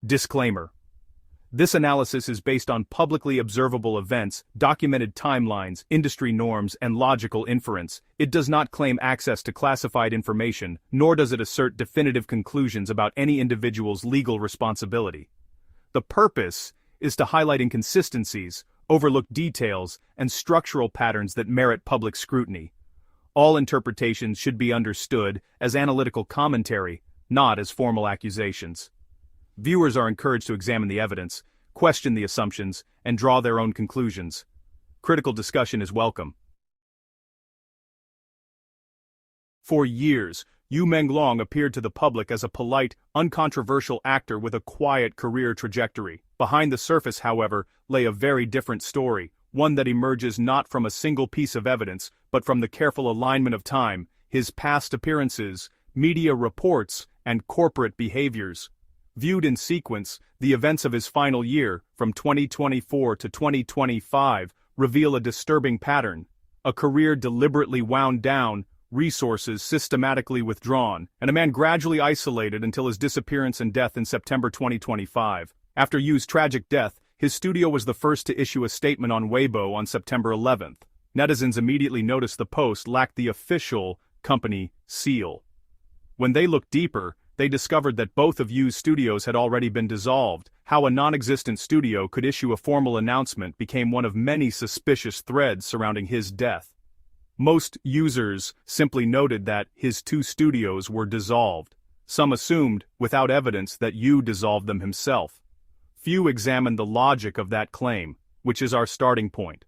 Disclaimer. This analysis is based on publicly observable events, documented timelines, industry norms, and logical inference. It does not claim access to classified information, nor does it assert definitive conclusions about any individual's legal responsibility. The purpose is to highlight inconsistencies, overlook details, and structural patterns that merit public scrutiny. All interpretations should be understood as analytical commentary, not as formal accusations. Viewers are encouraged to examine the evidence, question the assumptions, and draw their own conclusions. Critical discussion is welcome. For years, Menglong appeared to the public as a polite, uncontroversial actor with a quiet career trajectory. Behind the surface, however, lay a very different story, one that emerges not from a single piece of evidence, but from the careful alignment of time, his past appearances, media reports, and corporate behaviors. Viewed in sequence, the events of his final year, from 2024 to 2025, reveal a disturbing pattern. A career deliberately wound down, resources systematically withdrawn, and a man gradually isolated until his disappearance and death in September 2025. After Yu's tragic death, his studio was the first to issue a statement on Weibo on September 11th. Netizens immediately noticed the post lacked the official company seal. When they looked deeper, they discovered that both of Yu's studios had already been dissolved. How a non-existent studio could issue a formal announcement became one of many suspicious threads surrounding his death. Most users simply noted that his two studios were dissolved. Some assumed, without evidence, that Yu dissolved them himself. Few examined the logic of that claim, which is our starting point.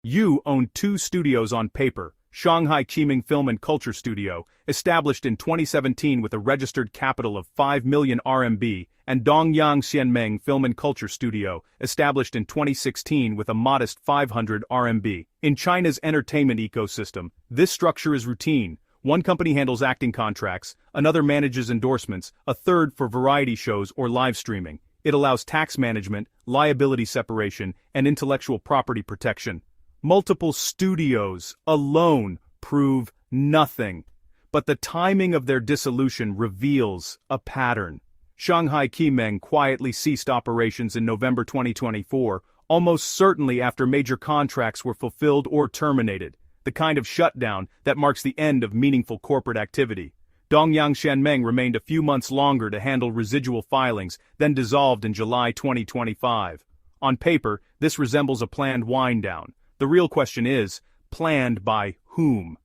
Yu owned two studios on paper: Shanghai Qiming Film and Culture Studio, established in 2017 with a registered capital of 5 million RMB, and Dongyang Xianmeng Film and Culture Studio, established in 2016 with a modest 500 RMB. In China's entertainment ecosystem, this structure is routine. One company handles acting contracts, another manages endorsements, a third for variety shows or live streaming. It allows tax management, liability separation, and intellectual property protection. Multiple studios alone prove nothing, but the timing of their dissolution reveals a pattern. Shanghai Qimeng quietly ceased operations in November 2024, almost certainly after major contracts were fulfilled or terminated, the kind of shutdown that marks the end of meaningful corporate activity. Dongyang Xianmeng remained a few months longer to handle residual filings, then dissolved in July 2025. On paper, this resembles a planned wind-down. The real question is, planned by whom?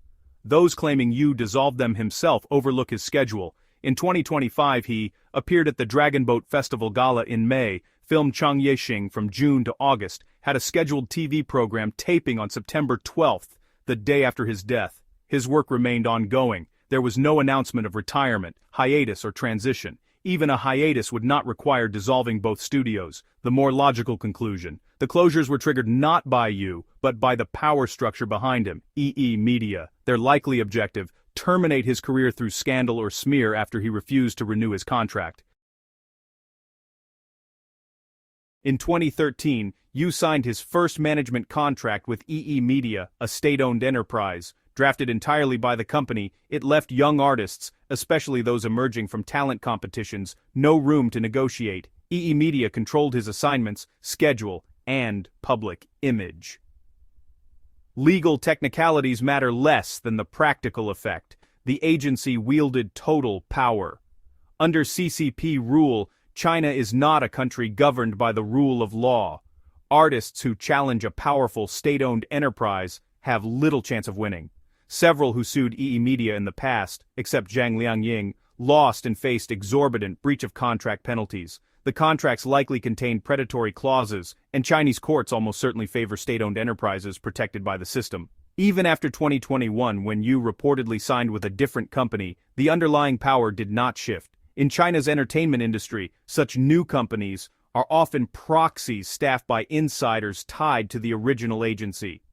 Those claiming Yu dissolved them himself overlook his schedule. In 2025 he appeared at the Dragon Boat Festival Gala in May, filmed Chang Yexing from June to August, had a scheduled TV program taping on September 12th, the day after his death. His work remained ongoing. There was no announcement of retirement, hiatus, or transition. Even a hiatus would not require dissolving both studios. The more logical conclusion: the closures were triggered not by Yu, but by the power structure behind him, EE Media. Their likely objective: terminate his career through scandal or smear after he refused to renew his contract. In 2013, Yu signed his first management contract with EE Media, a state-owned enterprise. Drafted entirely by the company, it left young artists, especially those emerging from talent competitions, no room to negotiate. EE Media controlled his assignments, schedule, and public image. Legal technicalities matter less than the practical effect. The agency wielded total power. Under CCP rule, China is not a country governed by the rule of law. Artists who challenge a powerful state-owned enterprise have little chance of winning. Several who sued EE Media in the past, except Zhang Liangying, lost and faced exorbitant breach of contract penalties. The contracts likely contained predatory clauses, and Chinese courts almost certainly favor state-owned enterprises protected by the system. Even after 2021, when Yu reportedly signed with a different company, the underlying power did not shift. In China's entertainment industry, such new companies are often proxies staffed by insiders tied to the original agency.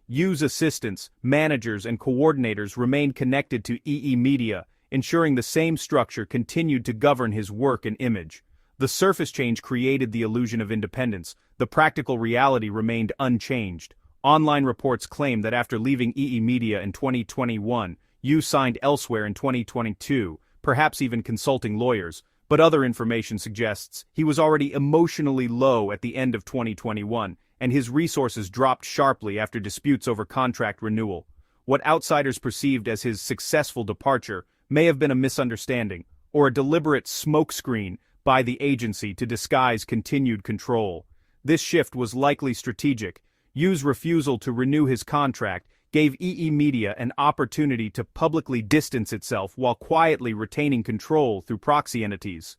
Yu's assistants, managers, and coordinators remained connected to EE Media, ensuring the same structure continued to govern his work and image. The surface change created the illusion of independence. The practical reality remained unchanged. Online reports claim that after leaving EE Media in 2021, Yu signed elsewhere in 2022, perhaps even consulting lawyers, but other information suggests he was already emotionally low at the end of 2021, and his resources dropped sharply after disputes over contract renewal. What outsiders perceived as his successful departure may have been a misunderstanding, or a deliberate smokescreen by the agency to disguise continued control. This shift was likely strategic. Yu's refusal to renew his contract gave EE Media an opportunity to publicly distance itself while quietly retaining control through proxy entities.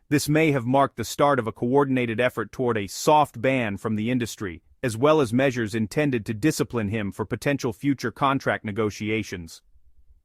This may have marked the start of a coordinated effort toward a soft ban from the industry, as well as measures intended to discipline him for potential future contract negotiations.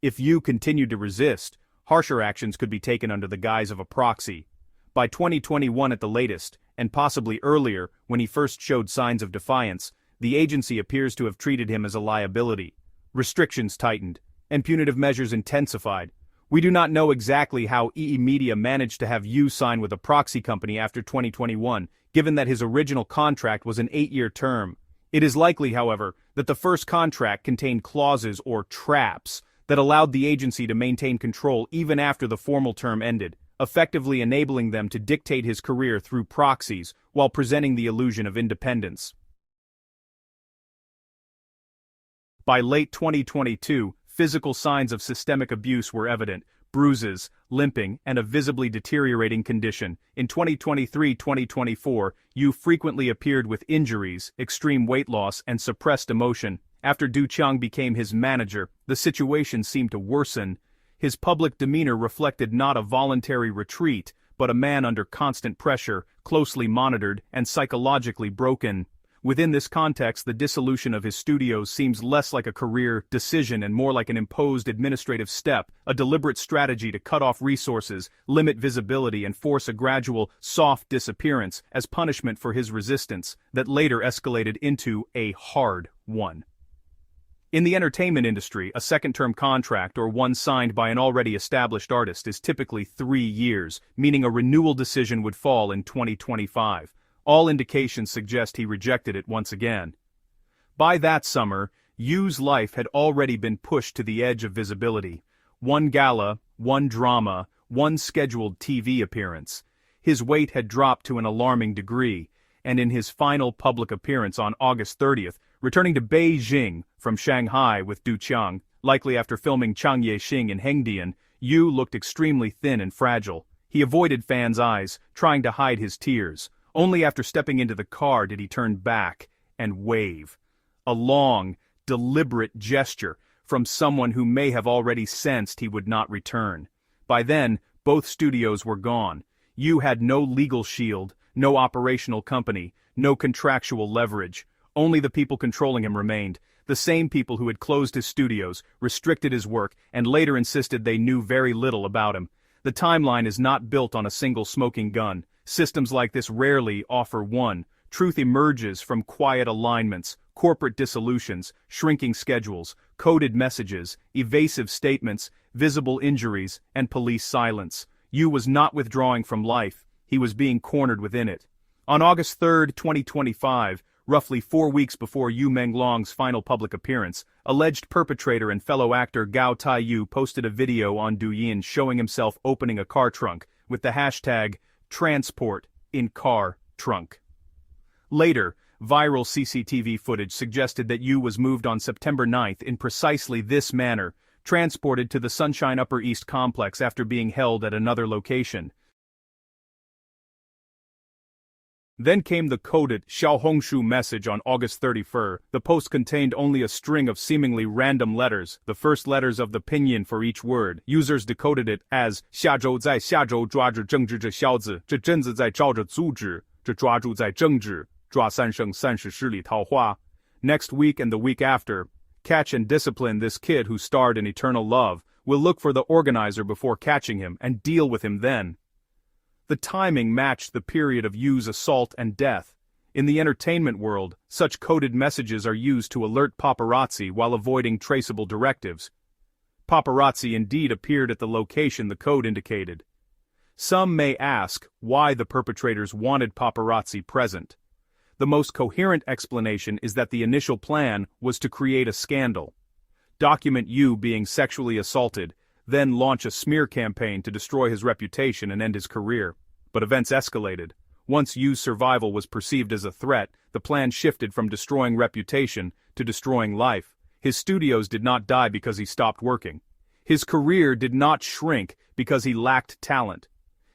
If Yu continued to resist, harsher actions could be taken under the guise of a proxy. By 2021 at the latest, and possibly earlier when he first showed signs of defiance, the agency appears to have treated him as a liability. Restrictions tightened, and punitive measures intensified. We do not know exactly how EE Media managed to have Yu sign with a proxy company after 2021, given that his original contract was an 8-year term. It is likely, however, that the first contract contained clauses or traps that allowed the agency to maintain control even after the formal term ended, effectively enabling them to dictate his career through proxies while presenting the illusion of independence. By late 2022, physical signs of systemic abuse were evident: bruises, limping, and a visibly deteriorating condition. In 2023-2024, Yu frequently appeared with injuries, extreme weight loss, and suppressed emotion. After Du Qiang became his manager, the situation seemed to worsen. His public demeanor reflected not a voluntary retreat, but a man under constant pressure, closely monitored, and psychologically broken. Within this context, the dissolution of his studios seems less like a career decision and more like an imposed administrative step, a deliberate strategy to cut off resources, limit visibility, and force a gradual, soft disappearance as punishment for his resistance that later escalated into a hard one. In the entertainment industry, a second-term contract or one signed by an already established artist is typically 3 years, meaning a renewal decision would fall in 2025. All indications suggest he rejected it once again. By that summer, Yu's life had already been pushed to the edge of visibility. One gala, one drama, one scheduled TV appearance. His weight had dropped to an alarming degree, and in his final public appearance on August 30th, returning to Beijing from Shanghai with Du Qiang, likely after filming Chang Yexing in Hengdian, Yu looked extremely thin and fragile. He avoided fans' eyes, trying to hide his tears. Only after stepping into the car did he turn back and wave. A long, deliberate gesture from someone who may have already sensed he would not return. By then, both studios were gone. Yu had no legal shield, no operational company, no contractual leverage. Only the people controlling him remained, the same people who had closed his studios, restricted his work, and later insisted they knew very little about him. The timeline is not built on a single smoking gun. Systems like this rarely offer one. Truth emerges from quiet alignments, corporate dissolutions, shrinking schedules, coded messages, evasive statements, visible injuries, and police silence. Yu was not withdrawing from life, he was being cornered within it. On August 3, 2025, roughly 4 weeks before Yu Menglong's final public appearance, alleged perpetrator and fellow actor Gao Taiyu posted a video on Douyin showing himself opening a car trunk, with the hashtag transport in car trunk. Later, viral CCTV footage suggested that Yu was moved on September 9th in precisely this manner, transported to the Sunshine Upper East complex after being held at another location. Then came the coded Xiaohongshu message on August 31. The post contained only a string of seemingly random letters, the first letters of the pinyin for each word. Users decoded it as 下周在下周抓着政治这小子，这阵子在照着组织，这抓住在政治，抓三生三世十里桃花. Next week and the week after, catch and discipline this kid who starred in Eternal Love. We'll look for the organizer before catching him and deal with him then. The timing matched the period of Yu's assault and death. In the entertainment world, such coded messages are used to alert paparazzi while avoiding traceable directives. Paparazzi indeed appeared at the location the code indicated. Some may ask why the perpetrators wanted paparazzi present. The most coherent explanation is that the initial plan was to create a scandal. Document Yu being sexually assaulted, then launch a smear campaign to destroy his reputation and end his career. But events escalated. Once Yu's survival was perceived as a threat, the plan shifted from destroying reputation to destroying life. His studios did not die because he stopped working. His career did not shrink because he lacked talent.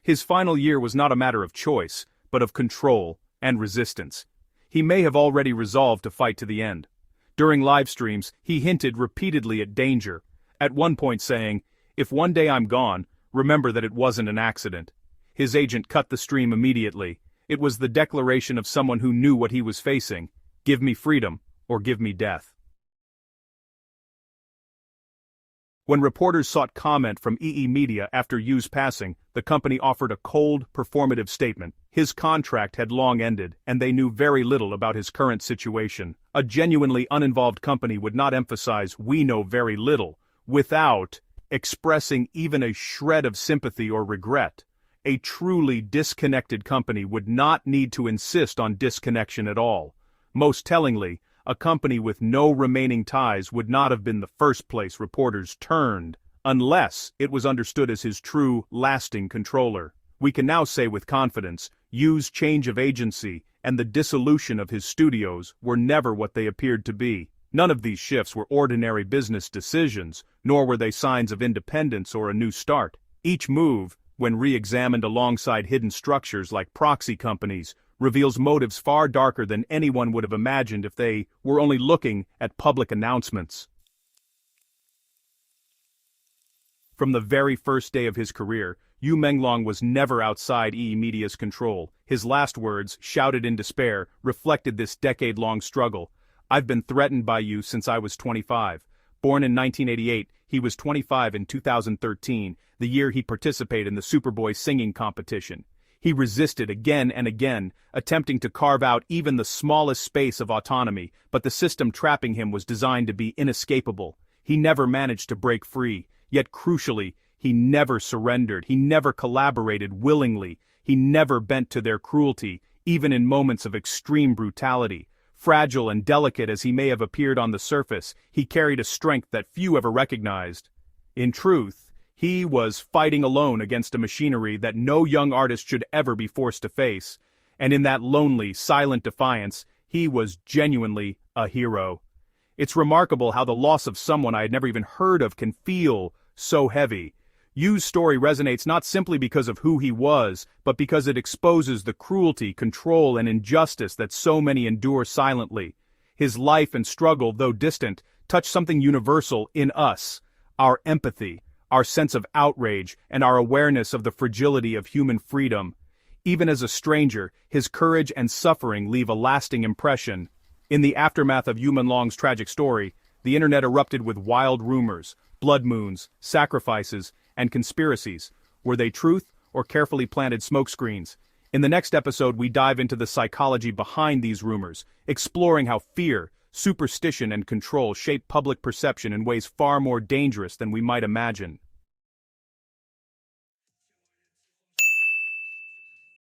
His final year was not a matter of choice, but of control and resistance. He may have already resolved to fight to the end. During live streams, he hinted repeatedly at danger, at one point saying, "If one day I'm gone, remember that it wasn't an accident." His agent cut the stream immediately. It was the declaration of someone who knew what he was facing. Give me freedom, or give me death. When reporters sought comment from EE Media after Yu's passing, the company offered a cold, performative statement. His contract had long ended, and they knew very little about his current situation. A genuinely uninvolved company would not emphasize "we know very little" without expressing even a shred of sympathy or regret. A truly disconnected company would not need to insist on disconnection at all. Most tellingly, a company with no remaining ties would not have been the first place reporters turned, unless it was understood as his true, lasting controller. We can now say with confidence, Yu's change of agency and the dissolution of his studios were never what they appeared to be. None of these shifts were ordinary business decisions, nor were they signs of independence or a new start. Each move, when re-examined alongside hidden structures like proxy companies, reveals motives far darker than anyone would have imagined if they were only looking at public announcements. From the very first day of his career, Yu Menglong was never outside EE Media's control. His last words, shouted in despair, reflected this decade-long struggle. "I've been threatened by you since I was 25. Born in 1988, he was 25 in 2013, the year he participated in the Superboy singing competition. He resisted again and again, attempting to carve out even the smallest space of autonomy, but the system trapping him was designed to be inescapable. He never managed to break free, yet crucially, he never surrendered, he never collaborated willingly, he never bent to their cruelty, even in moments of extreme brutality. Fragile and delicate as he may have appeared on the surface, he carried a strength that few ever recognized. In truth, he was fighting alone against a machinery that no young artist should ever be forced to face, and in that lonely, silent defiance, he was genuinely a hero. It's remarkable how the loss of someone I had never even heard of can feel so heavy. Yu's story resonates not simply because of who he was, but because it exposes the cruelty, control, and injustice that so many endure silently. His life and struggle, though distant, touch something universal in us: our empathy, our sense of outrage, and our awareness of the fragility of human freedom. Even as a stranger, his courage and suffering leave a lasting impression. In the aftermath of Yu Menglong's tragic story, the internet erupted with wild rumors, blood moons, sacrifices, and conspiracies. Were they truth or carefully planted smokescreens? In the next episode, we dive into the psychology behind these rumors, exploring how fear, superstition, and control shape public perception in ways far more dangerous than we might imagine.